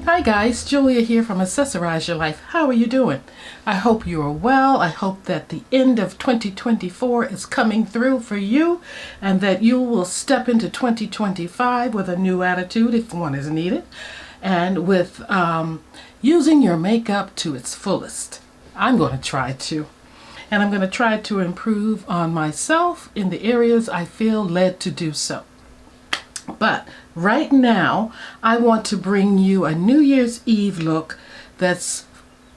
Hi guys, Julia here from Accessorize Your Life. How are you doing? I hope you are well. I hope that the end of 2024 is coming through for you and that you will step into 2025 with a new attitude if one is needed and with using your makeup to its fullest. I'm going to try to. And I'm going to try to improve on myself in the areas I feel led to do so. But right now, I want to bring you a New Year's Eve look that's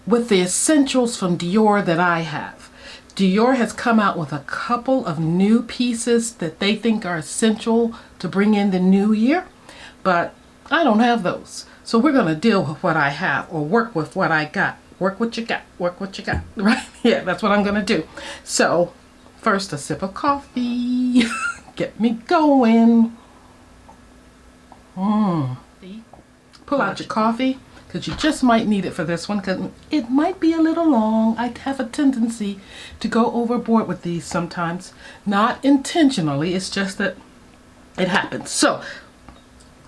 with the essentials from Dior that I have. Dior has come out with a couple of new pieces that they think are essential to bring in the new year, but I don't have those. So we're going to deal with what I have, or work with what I got. Work what you got, work what you got, right? Yeah, that's what I'm going to do. So first, a sip of coffee. Get me going. Pull out your coffee because you just might need it for this one because it might be a little long. I have a tendency to go overboard with these sometimes. Not intentionally, it's just that it happens. So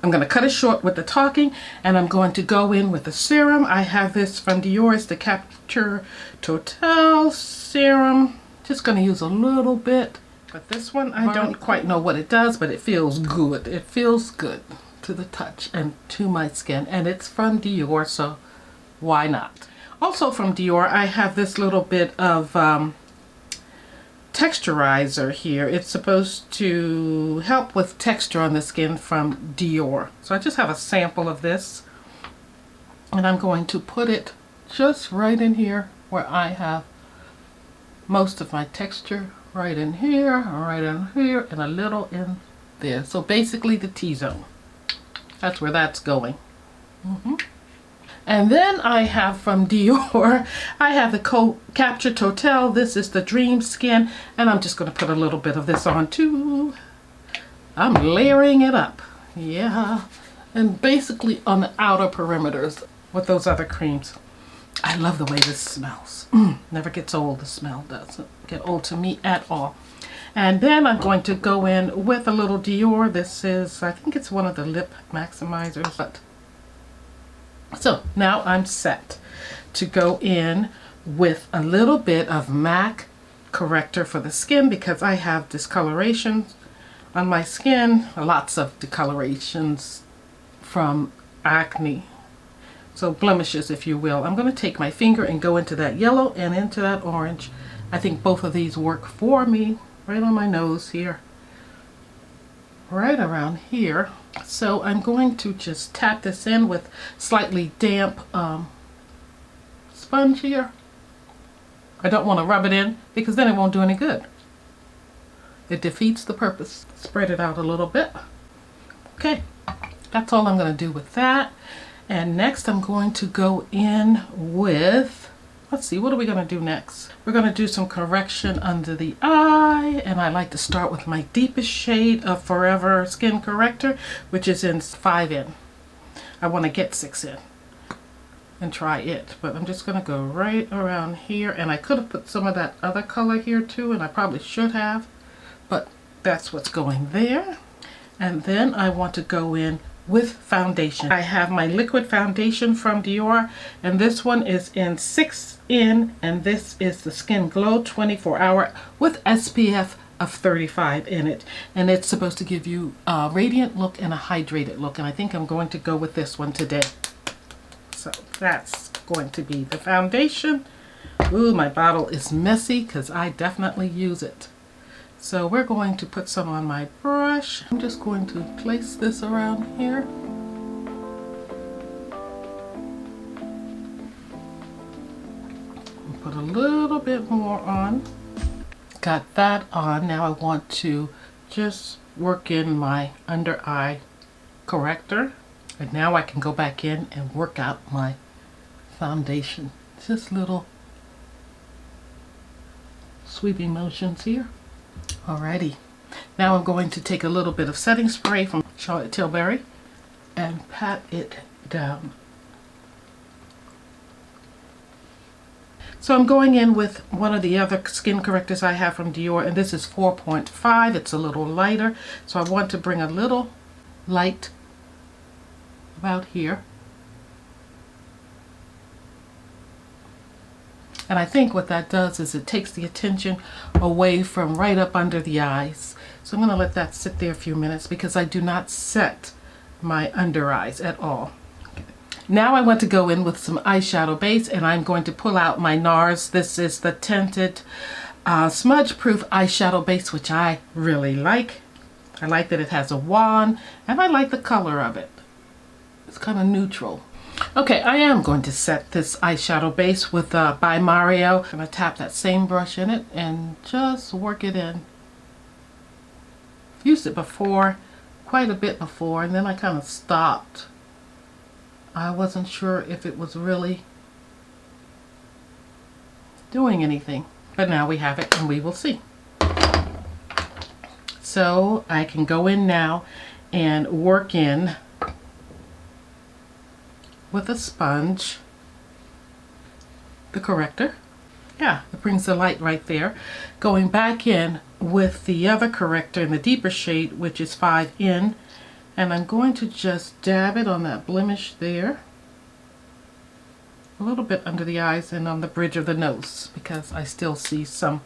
I'm going to cut it short with the talking and I'm going to go in with the serum. I have this from Dior'S, the Capture Total Serum. Just going to use a little bit. But this one, I don't quite know what it does, but it feels good. It feels good to the touch and to my skin, and it's from Dior, so why not? Also from Dior, I have this little bit of texturizer here. It's supposed to help with texture on the skin from Dior. So I just have a sample of this, and I'm going to put it just right in here where I have most of my texture, right in here, and a little in there. So basically the T-zone. That's where that's going. And then I have from Dior, I have the Capture Total. This is the Dream Skin, and I'm just going to put a little bit of this on too. I'm layering it up. Yeah. And basically on the outer perimeters with those other creams. I love the way this smells. Never gets old. The smell doesn't get old to me at all. And then I'm going to go in with a little Dior. This is, I think it's one of the lip maximizers. So now I'm set to go in with a little bit of MAC corrector for the skin because I have discoloration on my skin. Lots of discolorations from acne. So blemishes, if you will. I'm going to take my finger and go into that yellow and into that orange. I think both of these work for me. Right on my nose here. Right around here. So I'm going to just tap this in with slightly damp sponge here. I don't want to rub it in because then it won't do any good. It defeats the purpose. Spread it out a little bit. Okay, that's all I'm going to do with that. And next I'm going to go in with, let's see, what are we going to do next? We're going to do some correction under the eye, and I like to start with my deepest shade of Forever Skin Corrector, which is in 5N. I want to get 6N and try it, but I'm just going to go right around here, and I could have put some of that other color here too, and I probably should have, but that's what's going there. And then I want to go in with foundation. I have my liquid foundation from Dior, and this one is in 6N, and this is the Skin Glow 24 Hour with SPF of 35 in it, and it's supposed to give you a radiant look and a hydrated look, and I think I'm going to go with this one today. So that's going to be the foundation. Ooh, my bottle is messy because I definitely use it. So we're going to put some on my brush. I'm just going to place this around here. Put a little bit more on. Got that on. Now I want to just work in my under eye corrector. And now I can go back in and work out my foundation. Just little sweeping motions here. Alrighty, now I'm going to take a little bit of setting spray from Charlotte Tilbury and pat it down. So I'm going in with one of the other skin correctors I have from Dior, and this is 4.5. It's a little lighter, so I want to bring a little light about here And I think what that does is it takes the attention away from right up under the eyes. So I'm going to let that sit there a few minutes because I do not set my under eyes at all. Now I want to go in with some eyeshadow base, and I'm going to pull out my NARS. This is the tinted smudge proof eyeshadow base, which I really like. I like that it has a wand, and I like the color of it. It's kind of neutral. Okay, I am going to set this eyeshadow base with by Mario. I'm going to tap that same brush in it and just work it in. Used it before, quite a bit before, and then I kind of stopped. I wasn't sure if it was really doing anything, but now we have it and we will see. So I can go in now and work in with a sponge the corrector. Yeah, it brings the light right there. Going back in with the other corrector in the deeper shade, which is 5N, and I'm going to just dab it on that blemish there, a little bit under the eyes and on the bridge of the nose, because I still see some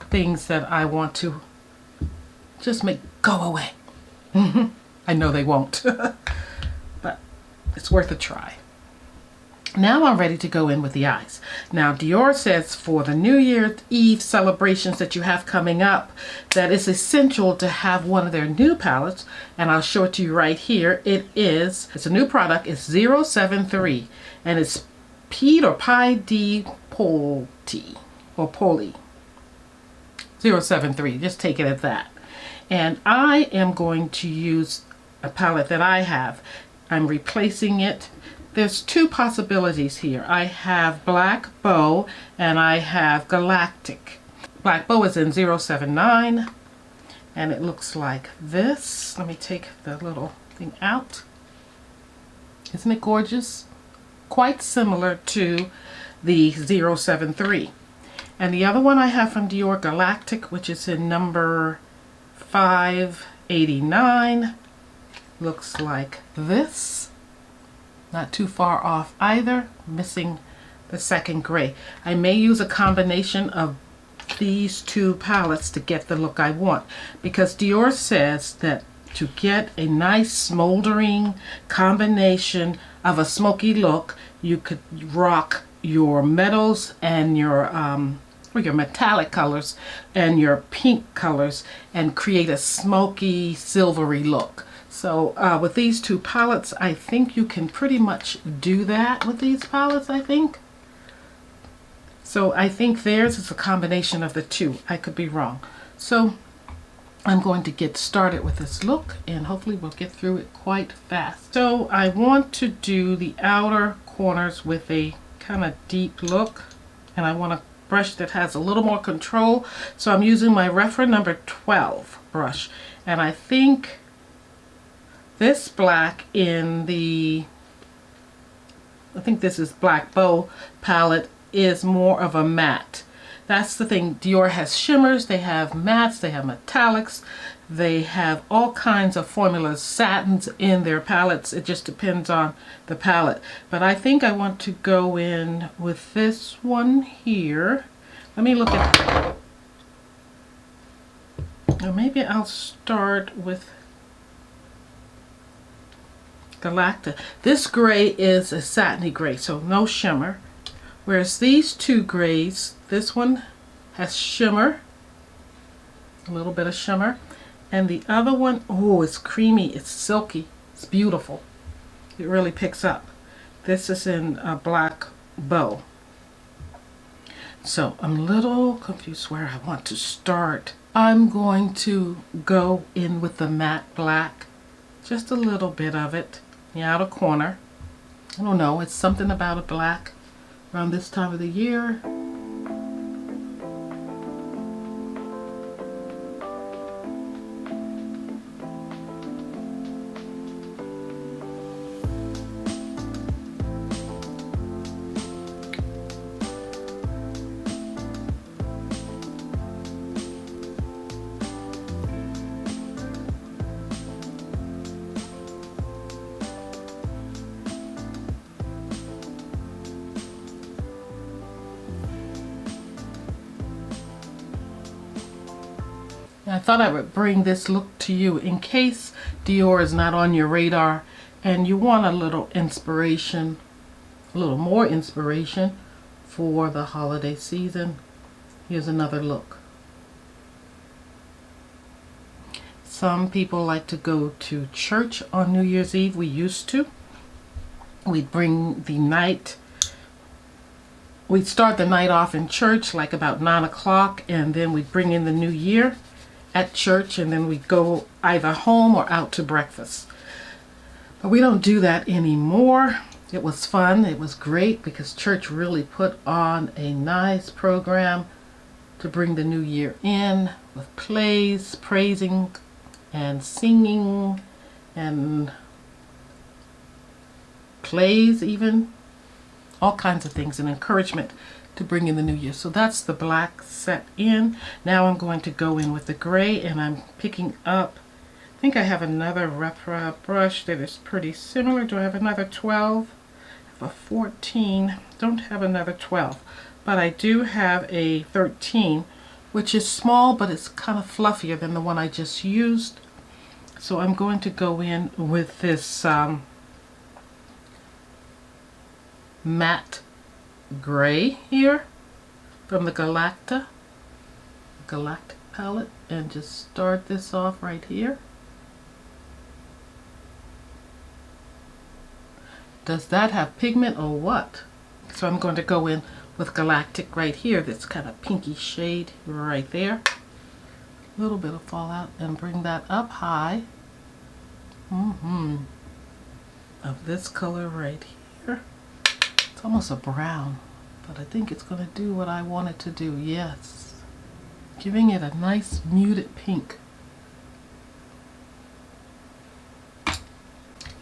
things that I want to just make go away. I know they won't, but it's worth a try. Now I'm ready to go in with the eyes. Now Dior says for the New Year's Eve celebrations that you have coming up, that it's essential to have one of their new palettes, and I'll show it to you right here. It's a new product. It's 073, and it's Pete or Pi di Polti or Poli 073. Just take it at that. And I am going to use a palette that I have. I'm replacing it. There's two possibilities here. I have Black Bow and I have Galactic. Black Bow is in 079 and it looks like this. Let me take the little thing out. Isn't it gorgeous? Quite similar to the 073. And the other one I have from Dior, Galactic, which is in number 589, looks like this. Not too far off either, missing the second gray. I may use a combination of these two palettes to get the look I want, because Dior says that to get a nice smoldering combination of a smoky look, you could rock your metals and your metallic colors and your pink colors and create a smoky silvery look. So with these two palettes, I think you can pretty much do that with these palettes, I think. So I think theirs is a combination of the two. I could be wrong. So I'm going to get started with this look, and hopefully we'll get through it quite fast. So I want to do the outer corners with a kind of deep look, and I want a brush that has a little more control. So I'm using my Reference number 12 brush, and I think this black in the, I think this is Black Bow palette, is more of a matte. That's the thing. Dior has shimmers, they have mattes, they have metallics, they have all kinds of formulas, satins in their palettes. It just depends on the palette. But I think I want to go in with this one here. Let me look at, or maybe I'll start with Galactic. This gray is a satiny gray, so no shimmer. Whereas these two grays, this one has shimmer, a little bit of shimmer, and the other one, oh, it's creamy, it's silky, it's beautiful. It really picks up. This is in Black Bow. So I'm a little confused where I want to start. I'm going to go in with the matte black, just a little bit of it, the outer corner. I don't know, it's something about a black around this time of the year. I thought I would bring this look to you in case Dior is not on your radar and you want a little inspiration, a little more inspiration for the holiday season. Here's another look. Some people like to go to church on New Year's Eve. We used to. We'd bring the night. We'd start the night off in church like about 9 o'clock, and then we'd bring in the new year at church, and then we'd go either home or out to breakfast. But we don't do that anymore. It was fun. It was great because church really put on a nice program to bring the new year in with plays, praising and singing and plays, even all kinds of things, and encouragement to bring in the new year. So that's the black set in. Now I'm going to go in with the gray, and I'm picking up, I think I have another Repra brush that is pretty similar. Do I have another 12? I have a 14. Don't have another 12, but I do have a 13, which is small, but it's kind of fluffier than the one I just used. So I'm going to go in with this matte gray here from the Galactic palette, and just start this off right here. Does that have pigment or what? So I'm going to go in with Galactic right here, this kind of pinky shade right there. A little bit of fallout, and bring that up high. Of this color right here. It's almost a brown, but I think it's going to do what I want it to do. Yes. Giving it a nice muted pink.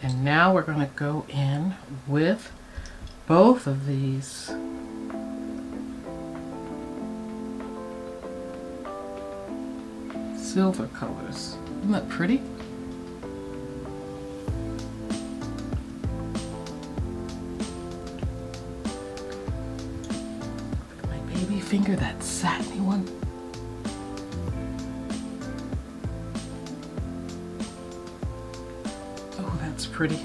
And now we're going to go in with both of these silver colors. Isn't that pretty? My baby finger, that satiny one. Oh, that's pretty.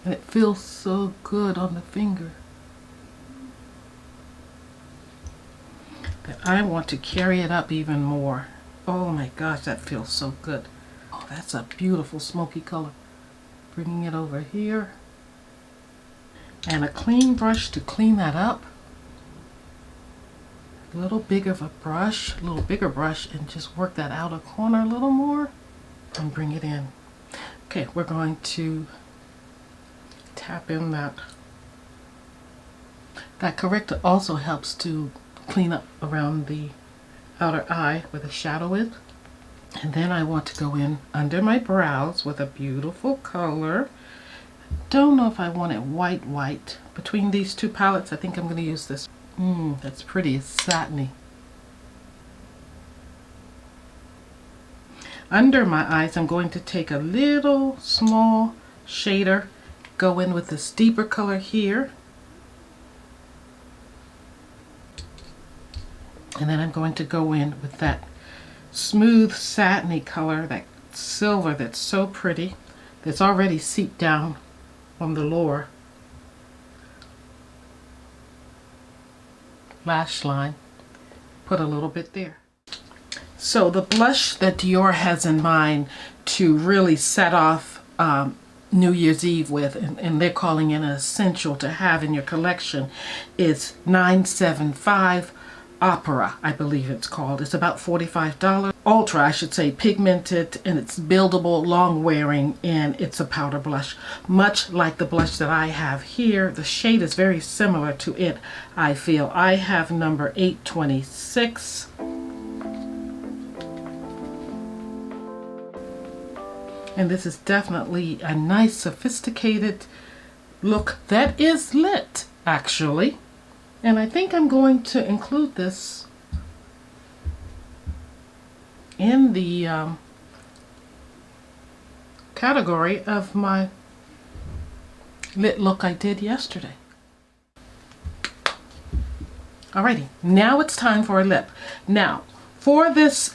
And it feels so good on the finger that I want to carry it up even more. Oh my gosh, that feels so good. Oh, that's a beautiful smoky color. Bringing it over here. And a clean brush to clean that up. A little bigger of a brush, a little bigger brush, and just work that outer corner a little more and bring it in. Okay, we're going to tap in that. That corrector also helps to clean up around the outer eye where the shadow is. And then I want to go in under my brows with a beautiful color. Don't know if I want it white. Between these two palettes, I think I'm going to use this. That's pretty. It's satiny. Under my eyes, I'm going to take a little small shader, go in with this deeper color here. And then I'm going to go in with that smooth satiny color, that silver that's so pretty, that's already seeped down on the lower lash line. Put a little bit there. So the blush that Dior has in mind to really set off New Year's Eve with, and they're calling it an essential to have in your collection, is 975 Opera, I believe it's called. It's about $45. Ultra, I should say, pigmented, and it's buildable, long wearing, and it's a powder blush. Much like the blush that I have here, the shade is very similar to it, I feel. I have number 826. And this is definitely a nice, sophisticated look that is lit, actually. And I think I'm going to include this in the category of my lit look I did yesterday. Alrighty, now it's time for a lip. Now, for this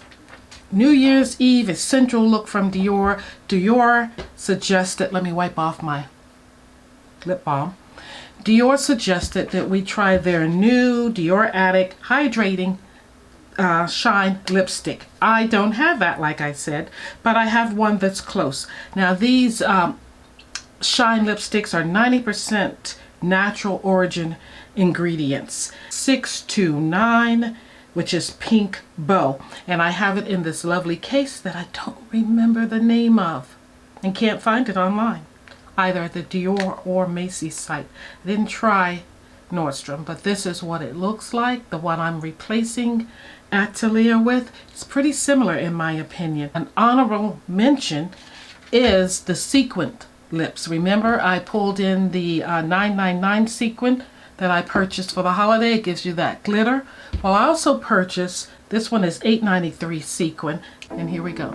New Year's Eve essential look from Dior. Dior suggested, let me wipe off my lip balm. Dior suggested that we try their new Dior Addict Hydrating Shine lipstick. I don't have that, like I said, but I have one that's close. Now these Shine lipsticks are 90% natural origin ingredients. 629, which is Pink Bow, and I have it in this lovely case that I don't remember the name of and can't find it online, either at the Dior or Macy's site. I didn't try Nordstrom, but this is what it looks like. The one I'm replacing Atelier with. It's pretty similar in my opinion. An honorable mention is the sequined lips. Remember I pulled in the 999 sequin that I purchased for the holiday. It gives you that glitter. Well, I also purchased, this one is $8.93 sequin, and here we go.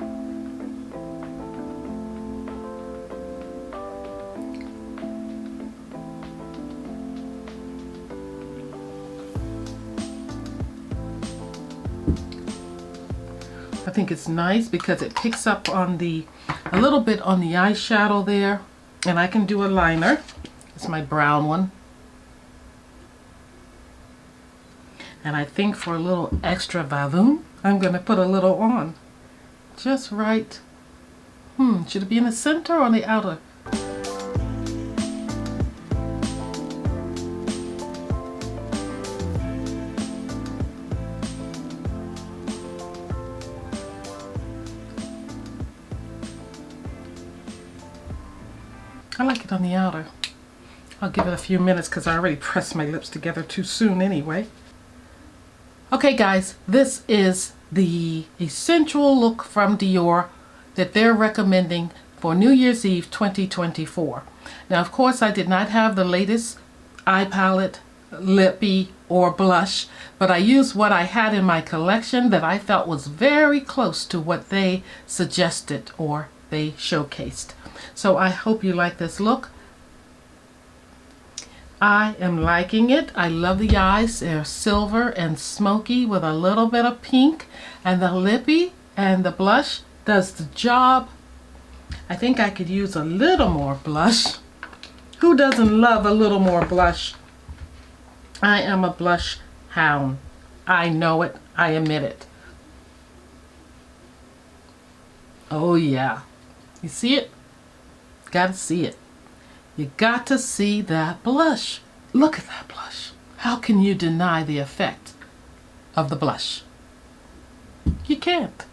I think it's nice because it picks up on a little bit on the eyeshadow there, and I can do a liner. It's my brown one. And I think for a little extra vavoom, I'm going to put a little on. Just right. Should it be in the center or on the outer? I like it on the outer. I'll give it a few minutes because I already pressed my lips together too soon anyway. Okay guys, this is the essential look from Dior that they're recommending for New Year's Eve 2024. Now of course I did not have the latest eye palette, lippy, or blush, but I used what I had in my collection that I felt was very close to what they suggested or they showcased. So I hope you like this look. I am liking it. I love the eyes. They're silver and smoky with a little bit of pink, and the lippy and the blush does the job. I think I could use a little more blush. Who doesn't love a little more blush? I am a blush hound. I know it. I admit it. Oh yeah. You see it? Gotta see it. You got to see that blush. Look at that blush. How can you deny the effect of the blush? You can't.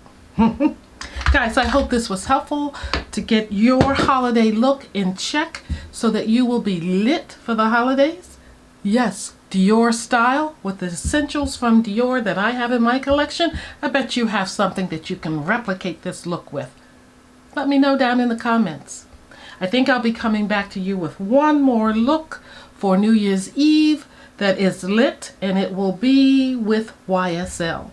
Guys, I hope this was helpful to get your holiday look in check so that you will be lit for the holidays. Yes, Dior style with the essentials from Dior that I have in my collection. I bet you have something that you can replicate this look with. Let me know down in the comments. I think I'll be coming back to you with one more look for New Year's Eve that is lit, and it will be with YSL.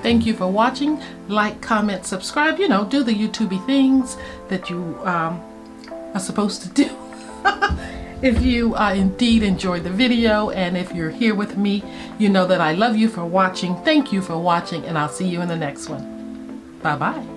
Thank you for watching. Like, comment, subscribe. You know, do the YouTubey things that you are supposed to do. If you indeed enjoyed the video, and if you're here with me, you know that I love you for watching. Thank you for watching, and I'll see you in the next one. Bye-bye.